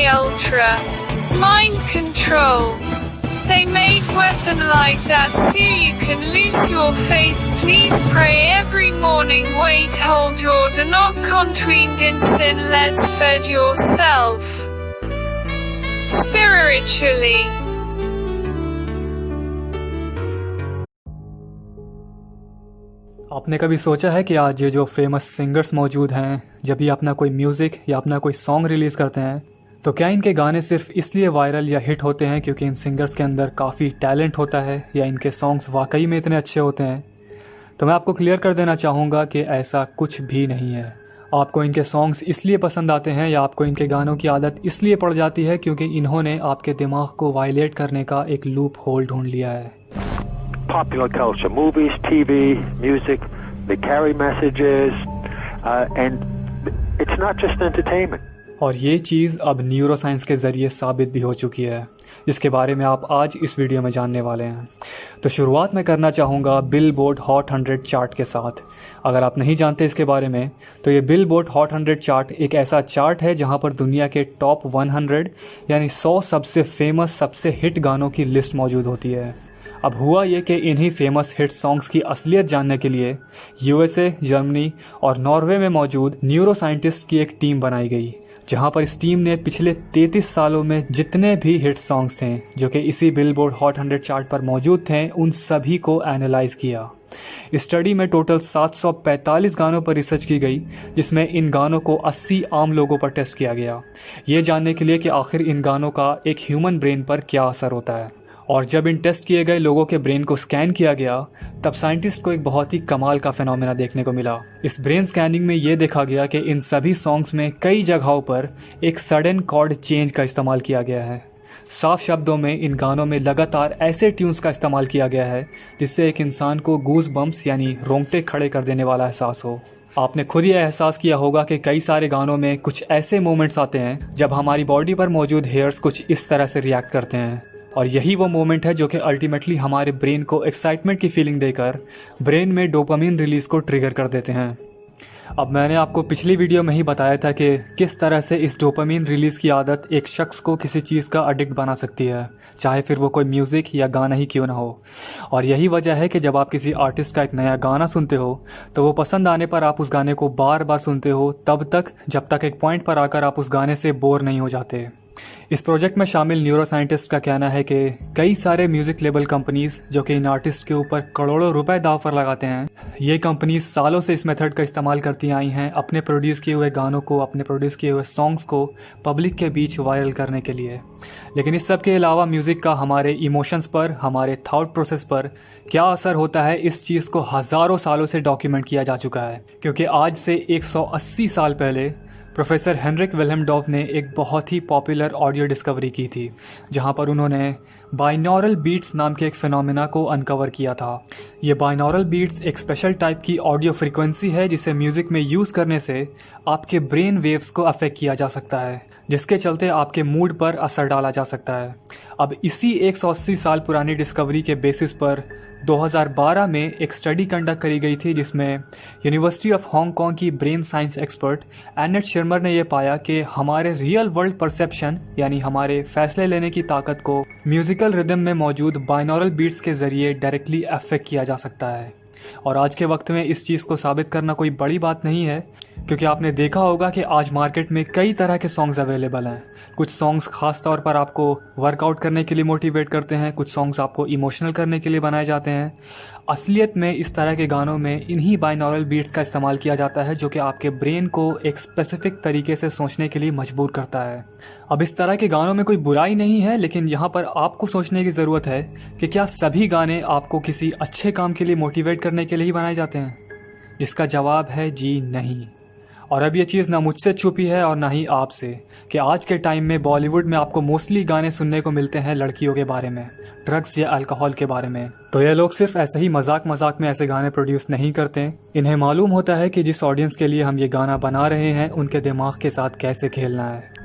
MKUltra. Mind control. They made weapon like that so you can lose your faith. Please pray every morning. Wait, hold your do not contravened in sin. Let's fed yourself spiritually. आपने कभी सोचा है कि आज ये जो famous singers मौजूद हैं, जब ये अपना कोई म्यूज़िक या अपना कोई सॉन्ग रिलीज़ करते हैं तो क्या इनके गाने सिर्फ इसलिए वायरल या हिट होते हैं क्योंकि इन सिंगर्स के अंदर काफ़ी टैलेंट होता है या इनके सॉन्ग्स वाकई में इतने अच्छे होते हैं? तो मैं आपको क्लियर कर देना चाहूँगा कि ऐसा कुछ भी नहीं है। आपको इनके सॉन्ग्स इसलिए पसंद आते हैं या आपको इनके गानों की आदत इसलिए पड़ जाती है क्योंकि इन्होंने आपके दिमाग को वायलेट करने का एक लूप होल ढूंढ लिया है। Popular culture, movies, TV, music, they carry messages, and it's not just entertainment. और ये चीज़ अब न्यूरोसाइंस के ज़रिए साबित भी हो चुकी है, जिसके बारे में आप आज इस वीडियो में जानने वाले हैं। तो शुरुआत मैं करना चाहूँगा बिलबोर्ड हॉट 100 चार्ट के साथ। अगर आप नहीं जानते इसके बारे में तो ये बिलबोर्ड हॉट 100 चार्ट एक ऐसा चार्ट है जहाँ पर दुनिया के टॉप 100 यानी 100 सबसे फेमस सबसे हिट गानों की लिस्ट मौजूद होती है। अब हुआ ये कि इन्हीं फेमस हिट सॉन्ग्स की असलियत जानने के लिए USA, जर्मनी और नॉर्वे में मौजूद न्यूरो साइंटिस्ट की एक टीम बनाई गई, जहां पर इस टीम ने पिछले 33 सालों में जितने भी हिट सॉन्ग्स थे जो कि इसी बिलबोर्ड हॉट 100 चार्ट पर मौजूद थे, उन सभी को एनालाइज किया। इस स्टडी में टोटल 745 गानों पर रिसर्च की गई, जिसमें इन गानों को 80 आम लोगों पर टेस्ट किया गया, ये जानने के लिए कि आखिर इन गानों का एक ह्यूमन ब्रेन पर क्या असर होता है। और जब इन टेस्ट किए गए लोगों के ब्रेन को स्कैन किया गया तब साइंटिस्ट को एक बहुत ही कमाल का फिनोमेना देखने को मिला। इस ब्रेन स्कैनिंग में ये देखा गया कि इन सभी सॉन्ग्स में कई जगहों पर एक सडन कॉर्ड चेंज का इस्तेमाल किया गया है। साफ शब्दों में इन गानों में लगातार ऐसे ट्यून्स का इस्तेमाल किया गया है जिससे एक इंसान को गूज बम्प्स यानी रोंगटे खड़े कर देने वाला एहसास हो। आपने खुद ये एहसास किया होगा कि कई सारे गानों में कुछ ऐसे मोमेंट्स आते हैं जब हमारी बॉडी पर मौजूद हेयर्स कुछ इस तरह से रिएक्ट करते हैं, और यही वो मोमेंट है जो कि अल्टीमेटली हमारे ब्रेन को एक्साइटमेंट की फीलिंग देकर ब्रेन में डोपामिन रिलीज़ को ट्रिगर कर देते हैं। अब मैंने आपको पिछली वीडियो में ही बताया था कि किस तरह से इस डोपामिन रिलीज़ की आदत एक शख्स को किसी चीज़ का एडिक्ट बना सकती है, चाहे फिर वो कोई म्यूज़िक या गाना ही क्यों ना हो। और यही वजह है कि जब आप किसी आर्टिस्ट का एक नया गाना सुनते हो तो वो पसंद आने पर आप उस गाने को बार बार सुनते हो, तब तक जब तक एक पॉइंट पर आकर आप उस गाने से बोर नहीं हो जाते। इस प्रोजेक्ट में शामिल न्यूरो साइंटिस्ट का कहना है कि कई सारे म्यूज़िक लेबल कंपनीज़ जो कि इन आर्टिस्ट के ऊपर करोड़ों रुपए दाव पर लगाते हैं, ये कंपनीज सालों से इस मेथड का इस्तेमाल करती आई हैं अपने प्रोड्यूस किए हुए गानों को, अपने प्रोड्यूस किए हुए सॉन्ग्स को पब्लिक के बीच वायरल करने के लिए। लेकिन इस सब के अलावा म्यूज़िक का हमारे इमोशंस पर, हमारे थॉट प्रोसेस पर क्या असर होता है, इस चीज़ को हज़ारों सालों से डॉक्यूमेंट किया जा चुका है। क्योंकि आज से 180 साल पहले प्रोफेसर हेनरिक विल्हेम डॉफ ने एक बहुत ही पॉपुलर ऑडियो डिस्कवरी की थी, जहां पर उन्होंने बाइनॉरल बीट्स नाम के एक फिनोमेना को अनकवर किया था। ये बाइनॉरल बीट्स एक स्पेशल टाइप की ऑडियो फ्रीक्वेंसी है जिसे म्यूज़िक में यूज़ करने से आपके ब्रेन वेव्स को अफेक्ट किया जा सकता है, जिसके चलते आपके मूड पर असर डाला जा सकता है। अब इसी 180 साल पुरानी डिस्कवरी के बेसिस पर 2012 में एक स्टडी कंडक्ट करी गई थी, जिसमें यूनिवर्सिटी ऑफ हांगकांग की brain science expert Annette Shearmur ने यह पाया कि हमारे रियल वर्ल्ड परसेप्शन यानी हमारे फैसले लेने की ताकत को म्यूज़िकल रिदम में मौजूद बाइनॉरल बीट्स के ज़रिए डायरेक्टली अफेक्ट किया जा सकता है। और आज के वक्त में इस चीज़ को साबित करना कोई बड़ी बात नहीं है, क्योंकि आपने देखा होगा कि आज मार्केट में कई तरह के सॉन्ग्स अवेलेबल हैं। कुछ सॉन्ग्स ख़ास तौर पर आपको वर्कआउट करने के लिए मोटिवेट करते हैं, कुछ सॉन्ग्स आपको इमोशनल करने के लिए बनाए जाते हैं। असलियत में इस तरह के गानों में इन्हीं बाइनॉरल बीट्स का इस्तेमाल किया जाता है जो कि आपके ब्रेन को एक स्पेसिफिक तरीके से सोचने के लिए मजबूर करता है। अब इस तरह के गानों में कोई बुराई नहीं है, लेकिन यहाँ पर आपको सोचने की ज़रूरत है कि क्या सभी गाने आपको किसी अच्छे काम के लिए मोटिवेट करने के लिए ही बनाए जाते हैं? जिसका जवाब है जी नहीं। और अब ये चीज़ ना मुझसे छुपी है और ना ही आपसे कि आज के टाइम में बॉलीवुड में आपको मोस्टली गाने सुनने को मिलते हैं लड़कियों के बारे में, ड्रग्स या अल्कोहल के बारे में। तो ये लोग सिर्फ ऐसे ही मजाक में ऐसे गाने प्रोड्यूस नहीं करते। इन्हें मालूम होता है कि जिस ऑडियंस के लिए हम ये गाना बना रहे हैं उनके दिमाग के साथ कैसे खेलना है।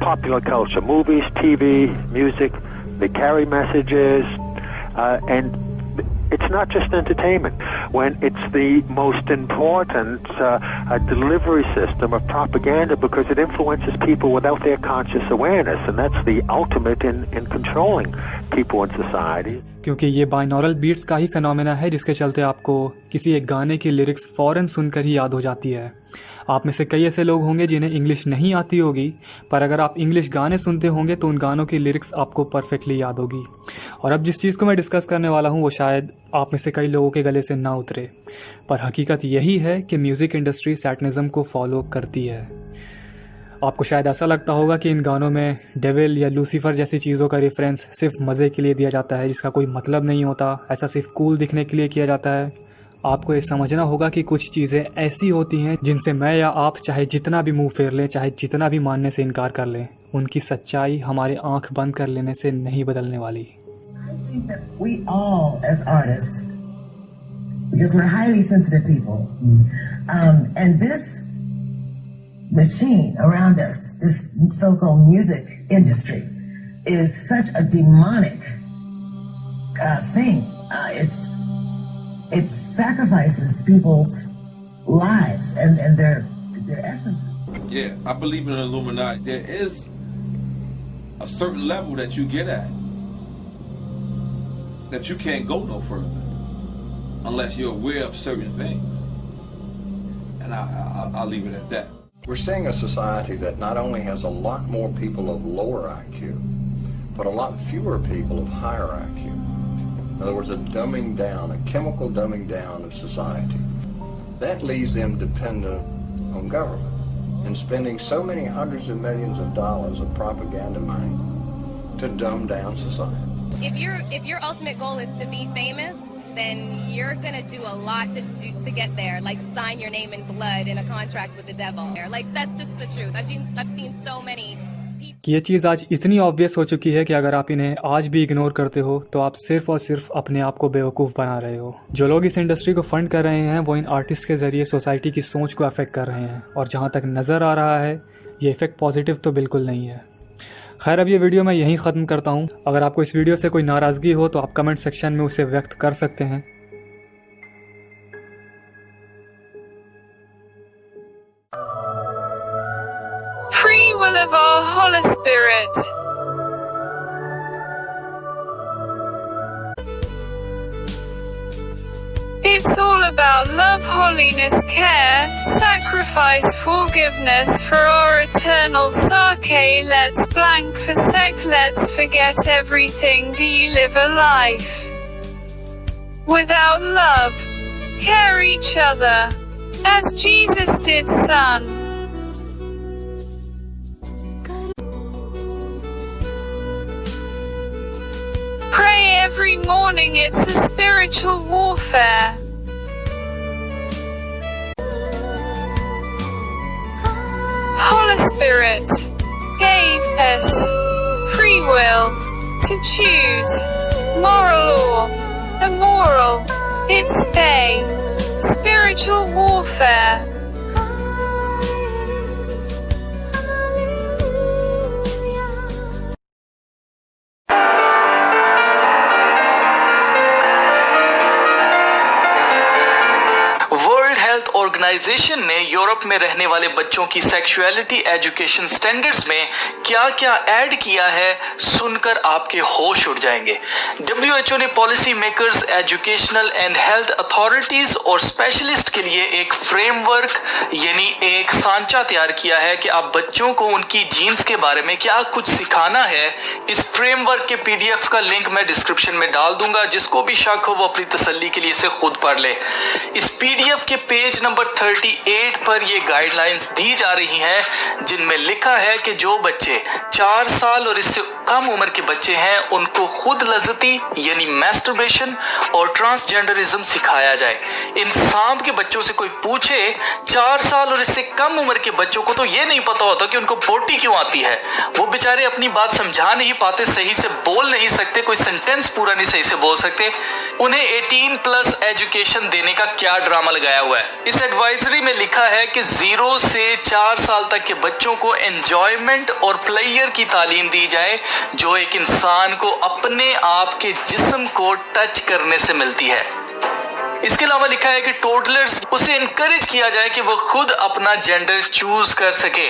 Popular culture, movies, TV, music, they carry messages, and it's not just entertainment, when it's the most important delivery system of propaganda, because it influences people without their conscious awareness, and that's the ultimate in controlling people in society. क्योंकि ये binaural beats का ही phenomena है जिसके चलते आपको किसी एक गाने की लिरिक्स फ़ौरन सुनकर ही याद हो जाती है। आप में से कई ऐसे लोग होंगे जिन्हें इंग्लिश नहीं आती होगी, पर अगर आप इंग्लिश गाने सुनते होंगे तो उन गानों की लिरिक्स आपको परफेक्टली याद होगी। और अब जिस चीज़ को मैं डिस्कस करने वाला हूँ वो शायद आप में से कई लोगों के गले से ना उतरे, पर हकीकत यही है कि म्यूज़िक इंडस्ट्री सैटनिज़म को फॉलो करती है। आपको शायद ऐसा लगता होगा कि इन गानों में डेविल या लूसीफर जैसी चीज़ों का रेफरेंस सिर्फ मज़े के लिए दिया जाता है, जिसका कोई मतलब नहीं होता, ऐसा सिर्फ कूल दिखने के लिए किया जाता है। आपको ये समझना होगा कि कुछ चीज़ें ऐसी होती हैं जिनसे मैं या आप चाहे जितना भी मुंह फेर लें, चाहे जितना भी मानने से इनकार कर लें, उनकी सच्चाई हमारे आंख बंद कर लेने से नहीं बदलने वाली। I think that we all as artists, because we're highly sensitive people, and this machine around us, this so-called music industry, is such a demonic thing. It sacrifices people's lives and their essences. Yeah, I believe in Illuminati. There is a certain level that you get at that you can't go no further unless you're aware of certain things. And I'll leave it at that. We're seeing a society that not only has a lot more people of lower IQ, but a lot fewer people of higher IQ. In other words, a dumbing down, a chemical dumbing down of society. That leaves them dependent on government and spending so many hundreds of millions of dollars of propaganda money to dumb down society. If your ultimate goal is to be famous, then you're gonna do a lot to get there. Like sign your name in blood in a contract with the devil. Like that's just the truth. I've seen so many people. कि ये चीज़ आज इतनी obvious हो चुकी है कि अगर आप इन्हें आज भी इग्नोर करते हो तो आप सिर्फ और सिर्फ अपने आप को बेवकूफ़ बना रहे हो। जो लोग इस इंडस्ट्री को फंड कर रहे हैं वो इन आर्टिस्ट के ज़रिए सोसाइटी की सोच को अफेक्ट कर रहे हैं, और जहाँ तक नज़र आ रहा है ये इफ़ेक्ट पॉजिटिव तो बिल्कुल नहीं है। खैर, अब ये वीडियो मैं यहीं ख़त्म करता हूँ। अगर आपको इस वीडियो से कोई नाराज़गी हो तो आप कमेंट सेक्शन में उसे व्यक्त कर सकते हैं। Free will of our Holy Spirit. It's all about love, holiness, care, sacrifice, forgiveness for our eternal sake. Let's blank for sec, let's forget everything. Do you live a life without love? Care each other as Jesus did, son. Pray every morning, it's a spiritual warfare. Holy Spirit gave us free will to choose moral or immoral. It's a spiritual warfare. World health organisation ने Europe में रहने वाले बच्चों की sexuality education standards में क्या क्या add किया है, सुनकर आपके होश उड़ जाएंगे। WHO ने policy makers, educational and health authorities और स्पेशलिस्ट के लिए एक फ्रेमवर्क यानी एक सांचा तैयार किया है कि आप बच्चों को उनकी जीन्स के बारे में क्या कुछ सिखाना है। इस फ्रेमवर्क के PDF का लिंक मैं डिस्क्रिप्शन में डाल दूंगा, जिसको भी शक हो वो अपनी तसल्ली के लिए इसे खुद पढ़ ले। इस PDF के पेज नंबर 38 पर ये गाइडलाइंस दी जा रही हैं, जिनमें लिखा है कि जो बच्चे 4 साल और इससे कम उम्र के बच्चे हैं उनको खुद लज़्ज़ती यानी मैस्टरबेशन और ट्रांसजेंडरिज्म सिखाया जाए। इन सांप के बच्चों से कोई पूछे 4 साल और और इससे कम उम्र के बच्चों को तो ये नहीं पता होता कि उनको पोटी क्यों आती है। वो बेचारे अपनी बात समझा नहीं पाते, सही से बोल नहीं सकते, कोई सेंटेंस पूरा नहीं सही से बोल सकते। उन्हें 18+ एजुकेशन देने का क्या ड्रामा लगाया हुआ है। इस एडवाइजरी में लिखा है कि 0 से 4 साल तक के बच्चों को एंजॉयमेंट और प्लेयर की तालीम दी जाए, जो एक इंसान को अपने आप के जिस्म को टच करने से मिलती है। इसके अलावा लिखा है कि टोडलर्स उसे इनकरेज किया जाए कि वो खुद अपना जेंडर चूज कर सके।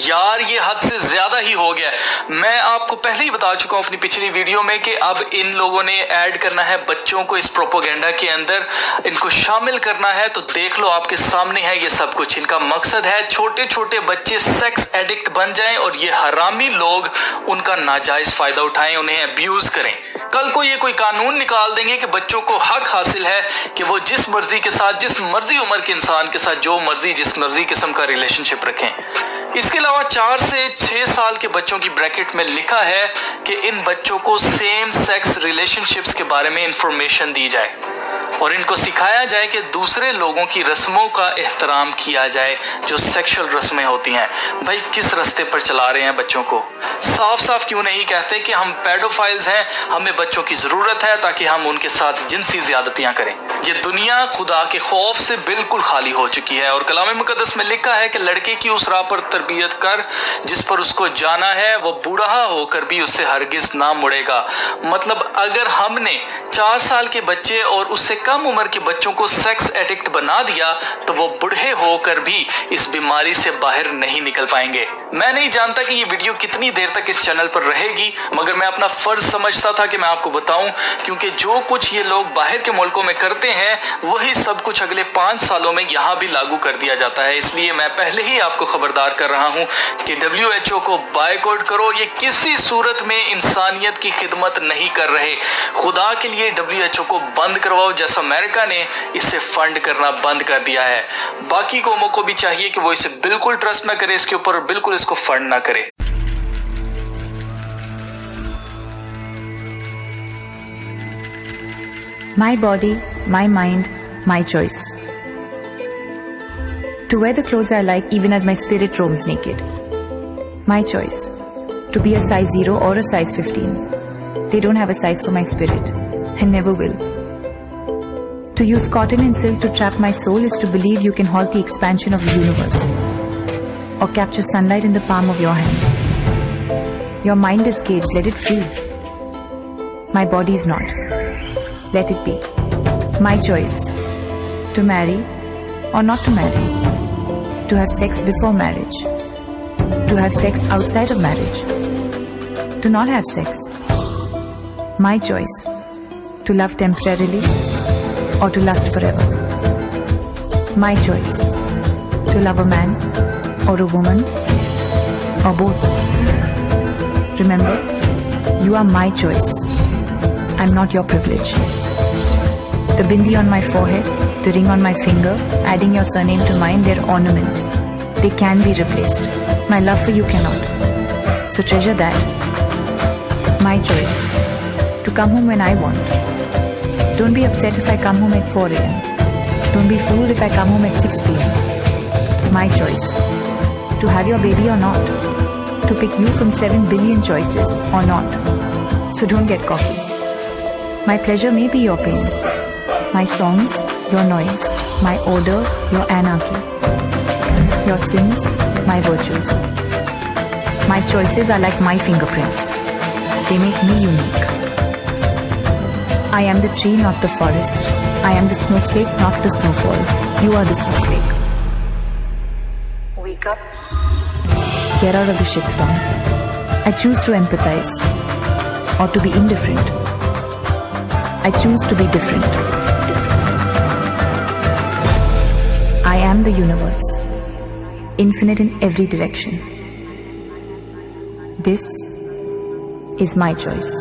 यार ये हद से ज्यादा ही हो गया है। मैं आपको पहले ही बता चुका हूं अपनी पिछली वीडियो में कि अब इन लोगों ने ऐड करना है बच्चों को इस प्रोपोगेंडा के अंदर, इनको शामिल करना है। तो देख लो, आपके सामने है ये सब कुछ। इनका मकसद है छोटे छोटे बच्चे सेक्स एडिक्ट बन जाएं और ये हरामी लोग उनका नाजायज फायदा उठाएं, उन्हें अब्यूज करें। कल को ये कोई कानून निकाल देंगे कि बच्चों को हक हासिल है कि वो जिस मर्जी के साथ, जिस मर्जी उम्र के इंसान के साथ जो मर्जी जिस मर्जी किस्म का रिलेशनशिप रखें। इसके अलावा 4 से 6 साल के बच्चों की ब्रैकेट में लिखा है कि इन बच्चों को सेम सेक्स रिलेशनशिप्स के बारे में इंफॉर्मेशन दी जाए और इनको सिखाया जाए कि दूसरे लोगों की रस्मों का एहतराम किया जाए, जो सेक्सुअल रस्में होती हैं। भाई किस रास्ते पर चला रहे हैं बच्चों को? साफ साफ क्यों नहीं कहते कि हम पेडोफाइल्स हैं, हमें बच्चों की जरूरत है ताकि हम उनके साथ जिनसी ज्यादतियां करें। ये दुनिया खुदा के खौफ से बिल्कुल खाली हो चुकी है और कलाम मुकद्दस में लिखा है कि लड़के की उस राह पर तरबियत कर जिस पर उसको जाना है, वो बूढ़ा होकर भी उससे हरगिज ना मुड़ेगा। मतलब अगर हमने 4 साल के बच्चे और उससे कम उम्र के बच्चों को सेक्स एडिक्ट बना दिया तो वो बूढ़े होकर भी इस बीमारी से बाहर नहीं निकल पाएंगे। मैं नहीं जानता कि ये वीडियो कितनी देर तक इस चैनल पर रहेगी, मगर मैं अपना फर्ज समझता था कि मैं आपको बताऊं, क्योंकि जो कुछ ये लोग बाहर के मुल्कों में करते हैं वही सब कुछ अगले 5 सालों में यहाँ भी लागू कर दिया जाता है। इसलिए मैं पहले ही आपको खबरदार कर रहा हूँ कि WHO को बायकॉट करो। ये किसी सूरत में इंसानियत की खिदमत नहीं कर रहे। खुदा के लिए WHO को बंद करवाओ, जैसा अमेरिका ने इसे फंड करना बंद कर दिया है। बाकी कौमों को भी चाहिए कि वो इसे बिल्कुल ट्रस्ट ना करे इसके ऊपर और बिल्कुल इसको फंड ना करे। My body, my mind, my choice. To wear the clothes I like even as my spirit roams naked. My choice. To be a size 0 or a size 15. They don't have a size for my spirit and never will. To use cotton and silk to trap my soul is to believe you can halt the expansion of the universe or capture sunlight in the palm of your hand. Your mind is caged, let it free. My body is not. Let it be. My choice. To marry or not to marry. To have sex before marriage. To have sex outside of marriage. To not have sex. My choice. To love temporarily or to lust forever. My choice. To love a man or a woman or both. Remember, you are my choice. I'm not your privilege. The bindi on my forehead, the ring on my finger, adding your surname to mine, they're ornaments. They can be replaced. My love for you cannot. So treasure that. My choice. To come home when I want. Don't be upset if I come home at 4 a.m. Don't be fooled if I come home at 6 p.m. My choice. To have your baby or not. To pick you from 7 billion choices or not. So don't get cocky. My pleasure may be your pain. My songs, your noise. My order, your anarchy. Your sins, my virtues. My choices are like my fingerprints. They make me unique. I am the tree, not the forest. I am the snowflake, not the snowfall. You are the snowflake. Wake up. Get out of the shitstorm. I choose to empathize or to be indifferent. I choose to be different. I am the universe, infinite in every direction. This is my choice.